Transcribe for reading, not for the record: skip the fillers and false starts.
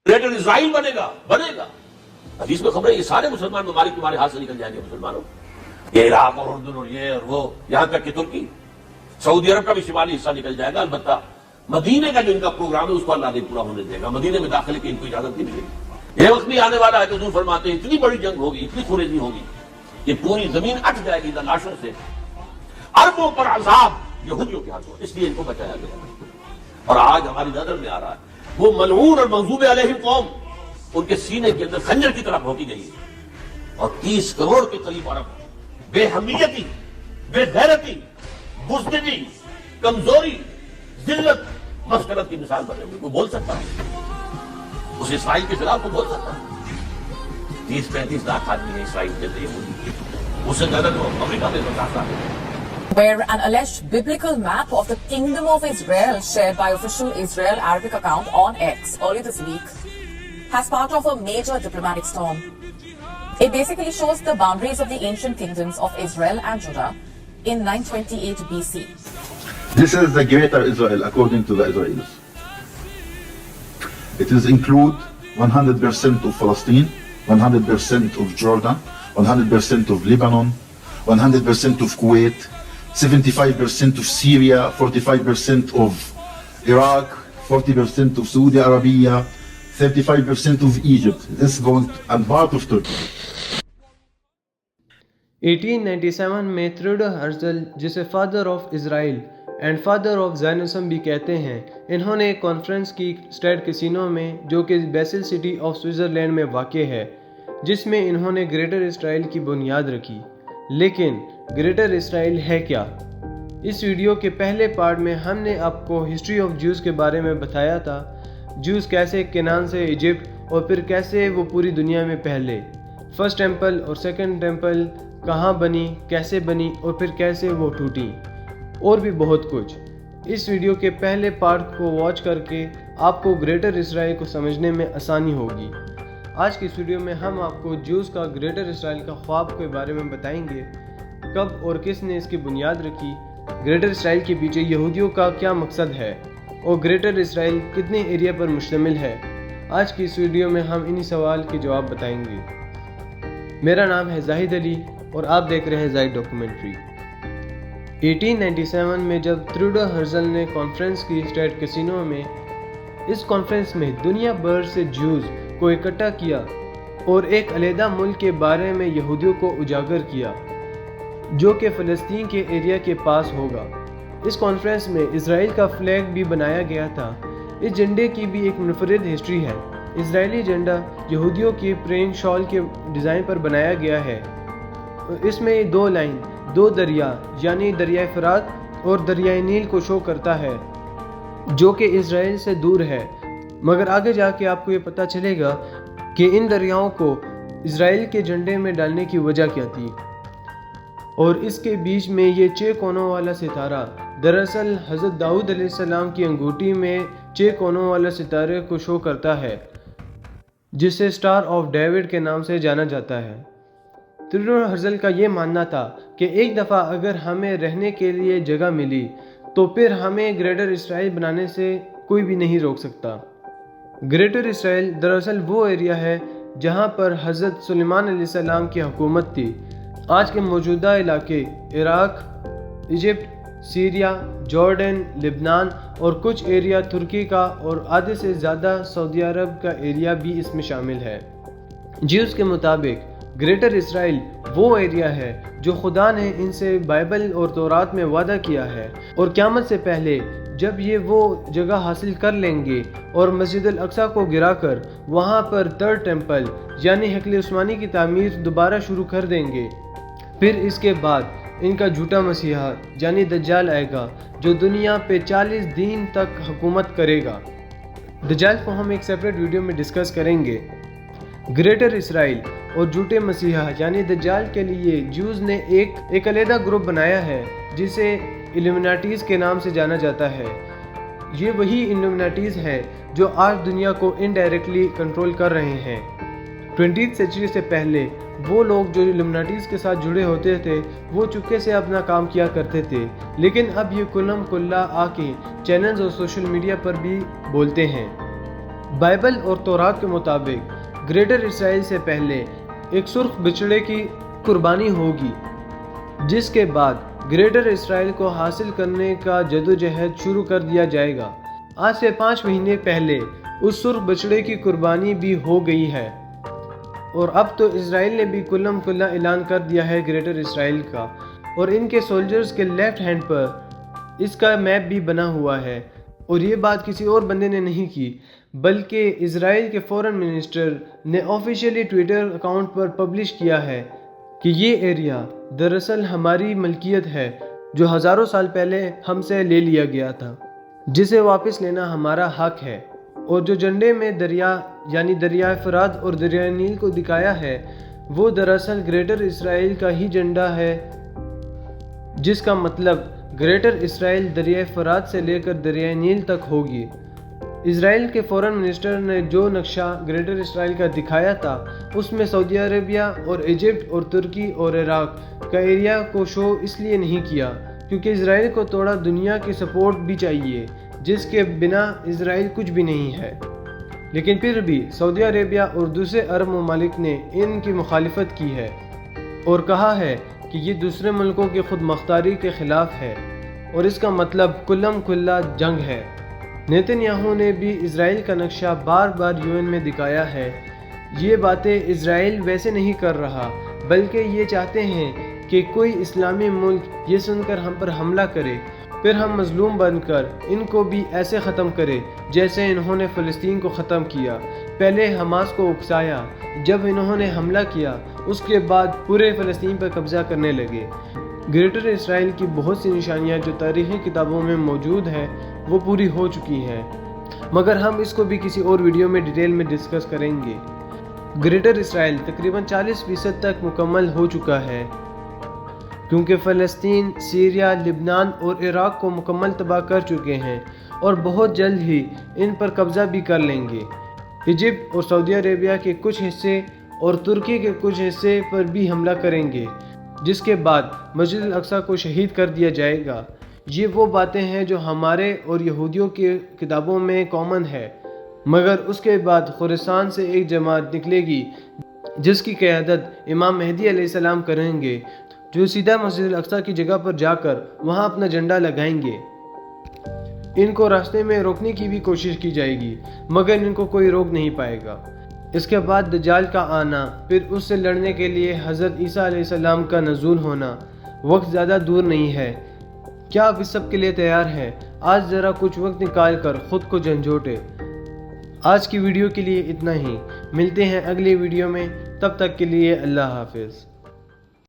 Greater اسرائیل بنے گا. حدیث میں خبر ہے یہ سارے مسلمان ممالک تمہارے ہاتھ سے نکل جائیں گے مسلمانوں. یہ عراق اور اردن اور یہ اور وہ یہاں تک کہ ترکی, سعودی عرب کا بھی شمالی حصہ نکل جائے گا. البتہ مدینے کا جو ان کا پروگرام ہے اس کو اللہ نہیں پورا ہونے دے گا. مدینے میں داخلے کی ان کو اجازت نہیں ملے گی. یہ وقت بھی آنے والا ہے کہ حضور فرماتے ہیں اتنی بڑی جنگ ہوگی, اتنی خونریزی ہوگی کہ پوری زمین اٹ جائے گی لاشوں سے. اربوں پر عذاب یہودیوں کے ہاتھوں, اس لیے ان کو بچایا گیا. اور آج ہماری نظر میں آ رہا ہے وہ ملعون اور مغضوب علیہم قوم, ان کے سینے کے اندر خنجر کی طرح بھونکی گئی ہے. اور 30 کروڑ کے قریب عرب بے حمیتی, بے غیرتی, بزدلی, کمزوری, ذلت, مسکنت کی مثال بنے ہوئے. کوئی بول سکتا ہے اس اسرائیل کے خلاف؟ کوئی بول سکتا ہے؟ 30-35 لاکھ آدمی ہیں اسرائیل کے اندر, اس سے زیادہ تو امریکہ میں بتاتا ہے. Where an alleged biblical map of the Kingdom of Israel shared by official Israel Arabic account on X earlier this week has sparked off a major diplomatic storm. It basically shows the boundaries of the ancient kingdoms of Israel and Judah in 928 BC. This is the greater Israel according to the Israelis. It is include 100% of Palestine, 100% of Jordan, 100% of Lebanon, 100% of Kuwait, 75% of Syria, 45% of Iraq, 40% of Saudi Arabia, 35% of Egypt. This is going and part of Turkey. 1897 میں Theodore Herzl, جسے father of Israel and father of Zionism بھی کہتے ہیں, انہوں نے ایک conference کی stayed casino میں, جو کہ بیسل سٹی آف سوئٹزرلینڈ میں واقع ہے, جس میں انہوں نے گریٹر اسرائیل کی بنیاد رکھی. لیکن گریٹر اسرائیل ہے کیا؟ اس ویڈیو کے پہلے پارٹ میں ہم نے آپ کو ہسٹری آف جوز کے بارے میں بتایا تھا. جوز کیسے کینان سے ایجپٹ اور پھر کیسے وہ پوری دنیا میں پھیلے, فرسٹ ٹیمپل اور سیکنڈ ٹیمپل کہاں بنی, کیسے بنی اور پھر کیسے وہ ٹوٹی, اور بھی بہت کچھ. اس ویڈیو کے پہلے پارٹ کو واچ کر کے آپ کو گریٹر اسرائیل کو سمجھنے میں آسانی ہوگی. آج کی اس ویڈیو میں ہم آپ کو جوز کا گریٹر اسرائیل کا خواب کے بارے میں بتائیں گے, کب اور کس نے اس کی بنیاد رکھی, گریٹر اسرائیل کے پیچھے یہودیوں کا کیا مقصد ہے, اور گریٹر اسرائیل کتنے ایریا پر مشتمل ہے. آج کی اس ویڈیو میں ہم انہی سوال کے جواب بتائیں گے. میرا نام ہے زاہد علی اور آپ دیکھ رہے ہیں زاہد ڈاکومنٹری. 1897 میں جب تھیوڈور ہرزل نے کانفرنس کی اسٹیڈ کیسینو میں, اس کانفرنس میں دنیا بھر سے جوز کو اکٹھا کیا اور ایک علیحدہ ملک کے بارے میں یہودیوں کو اجاگر کیا, جو کہ فلسطین کے ایریا کے پاس ہوگا. اس کانفرنس میں اسرائیل کا فلیگ بھی بنایا گیا تھا. اس جھنڈے کی بھی ایک منفرد ہسٹری ہے. اسرائیلی جھنڈا یہودیوں کی پرینٹ شال کے ڈیزائن پر بنایا گیا ہے. اس میں 2 لائن, 2 دریا یعنی دریائے فرات اور دریائے نیل کو شو کرتا ہے, جو کہ اسرائیل سے دور ہے. مگر آگے جا کے آپ کو یہ پتہ چلے گا کہ ان دریاؤں کو اسرائیل کے جھنڈے میں ڈالنے کی وجہ کیا تھی. اور اس کے بیچ میں یہ 6 کونوں والا ستارہ دراصل حضرت داؤد علیہ السلام کی انگوٹھی میں 6 کونوں والا ستارے کو شو کرتا ہے, جسے سٹار آف ڈیوڈ کے نام سے جانا جاتا ہے. تھیوڈور ہرزل کا یہ ماننا تھا کہ ایک دفعہ اگر ہمیں رہنے کے لیے جگہ ملی تو پھر ہمیں گریٹر اسرائیل بنانے سے کوئی بھی نہیں روک سکتا. گریٹر اسرائیل دراصل وہ ایریا ہے جہاں پر حضرت سلیمان علیہ السلام کی حکومت تھی. آج کے موجودہ علاقے عراق, ایجپٹ, سیریا, جارڈن, لبنان اور کچھ ایریا ترکی کا اور آدھے سے زیادہ سعودی عرب کا ایریا بھی اس میں شامل ہے. جیوز کے مطابق گریٹر اسرائیل وہ ایریا ہے جو خدا نے ان سے بائبل اور تورات میں وعدہ کیا ہے, اور قیامت سے پہلے جب یہ وہ جگہ حاصل کر لیں گے اور مسجد الاقصی کو گرا کر وہاں پر 3rd ٹیمپل یعنی ہیکل عثمانی کی تعمیر دوبارہ شروع کر دیں گے, پھر اس کے بعد ان کا جھوٹا مسیحا یعنی دجال آئے گا, جو دنیا پہ 40 دن تک حکومت کرے گا. دجال کو ہم ایک سیپریٹ ویڈیو میں ڈسکس کریں گے. گریٹر اسرائیل اور جھوٹے مسیحا یعنی دجال کے لیے جوز نے ایک علیحدہ گروپ بنایا ہے جسے ایلومیناٹیز کے نام سے جانا جاتا ہے. یہ وہی ایلومیناٹیز ہے جو آج دنیا کو انڈائریکٹلی کنٹرول کر رہے ہیں. 20th سینچری سے پہلے وہ لوگ جو ایلومیناٹیز کے ساتھ جڑے ہوتے تھے وہ چپکے سے اپنا کام کیا کرتے تھے, لیکن اب یہ کلم کلا آ کے چینلز اور سوشل میڈیا پر بھی بولتے ہیں. بائبل اور تورات کے مطابق گریٹر اسرائیل سے پہلے ایک سرخ بچڑے کی قربانی ہوگی، جس کے بعد گریٹر اسرائیل کو حاصل کرنے کا جدوجہد شروع کر دیا جائے گا۔ آج سے 5 مہینے پہلے اس سرخ بچڑے کی قربانی بھی ہو گئی ہے، اور اب تو اسرائیل نے بھی کلم کلا اعلان کر دیا ہے گریٹر اسرائیل کا، اور ان کے سولجرز کے لیفٹ ہینڈ پر اس کا میپ بھی بنا ہوا ہے۔ اور یہ بات کسی اور بندے نے نہیں کی بلکہ اسرائیل کے فورن منسٹر نے آفیشیلی ٹویٹر اکاؤنٹ پر پبلش کیا ہے کہ یہ ایریا دراصل ہماری ملکیت ہے جو ہزاروں سال پہلے ہم سے لے لیا گیا تھا، جسے واپس لینا ہمارا حق ہے۔ اور جو جھنڈے میں دریا یعنی دریائے فرات اور دریائے نیل کو دکھایا ہے، وہ دراصل گریٹر اسرائیل کا ہی جھنڈا ہے، جس کا مطلب گریٹر اسرائیل دریائے فرات سے لے کر دریائے نیل تک ہوگی۔ اسرائیل کے فورن منسٹر نے جو نقشہ گریٹر اسرائیل کا دکھایا تھا، اس میں سعودی عربیہ اور ایجپٹ اور ترکی اور عراق کا ایریا کو شو اس لیے نہیں کیا کیونکہ اسرائیل کو تھوڑا دنیا کی سپورٹ بھی چاہیے، جس کے بنا اسرائیل کچھ بھی نہیں ہے۔ لیکن پھر بھی سعودی عربیہ اور دوسرے عرب ممالک نے ان کی مخالفت کی ہے اور کہا ہے کہ یہ دوسرے ملکوں کی خود مختاری کے خلاف ہے اور اس کا مطلب کلم کھلا جنگ ہے۔ نیتن یاہو نے بھی اسرائیل کا نقشہ بار بار UN میں دکھایا ہے۔ یہ باتیں اسرائیل ویسے نہیں کر رہا بلکہ یہ چاہتے ہیں کہ کوئی اسلامی ملک یہ سن کر ہم پر حملہ کرے، پھر ہم مظلوم بن کر ان کو بھی ایسے ختم کرے جیسے انہوں نے فلسطین کو ختم کیا۔ پہلے حماس کو اکسایا، جب انہوں نے حملہ کیا اس کے بعد پورے فلسطین پر قبضہ کرنے لگے۔ گریٹر اسرائیل کی بہت سی نشانیاں جو تاریخی کتابوں میں موجود ہیں وہ پوری ہو چکی ہیں، مگر ہم اس کو بھی کسی اور ویڈیو میں ڈیٹیل میں ڈسکس کریں گے۔ گریٹر اسرائیل تقریباً 40% تک مکمل ہو چکا ہے، کیونکہ فلسطین، سیریا، لبنان اور عراق کو مکمل تباہ کر چکے ہیں اور بہت جلد ہی ان پر قبضہ بھی کر لیں گے۔ ایجپٹ اور سعودی عربیہ کے کچھ حصے اور ترکی کے کچھ حصے پر بھی حملہ کریں گے، جس کے بعد مسجد الاقصی کو شہید کر دیا جائے گا۔ یہ وہ باتیں ہیں جو ہمارے اور یہودیوں کی کتابوں میں کامن ہے، مگر اس کے بعد خراسان سے ایک جماعت نکلے گی جس کی قیادت امام مہدی علیہ السلام کریں گے، جو سیدھا مسجد الاقصی کی جگہ پر جا کر وہاں اپنا جھنڈا لگائیں گے۔ ان کو راستے میں روکنے کی بھی کوشش کی جائے گی مگر ان کو کوئی روک نہیں پائے گا۔ اس کے بعد دجال کا آنا، پھر اس سے لڑنے کے لیے حضرت عیسیٰ علیہ السلام کا نزول ہونا، وقت زیادہ دور نہیں ہے۔ کیا آپ اس سب کے لیے تیار ہیں؟ آج ذرا کچھ وقت نکال کر خود کو جھنجھوڑیں۔ آج کی ویڈیو کے لیے اتنا ہی، ملتے ہیں اگلی ویڈیو میں، تب تک کے لیے اللہ حافظ۔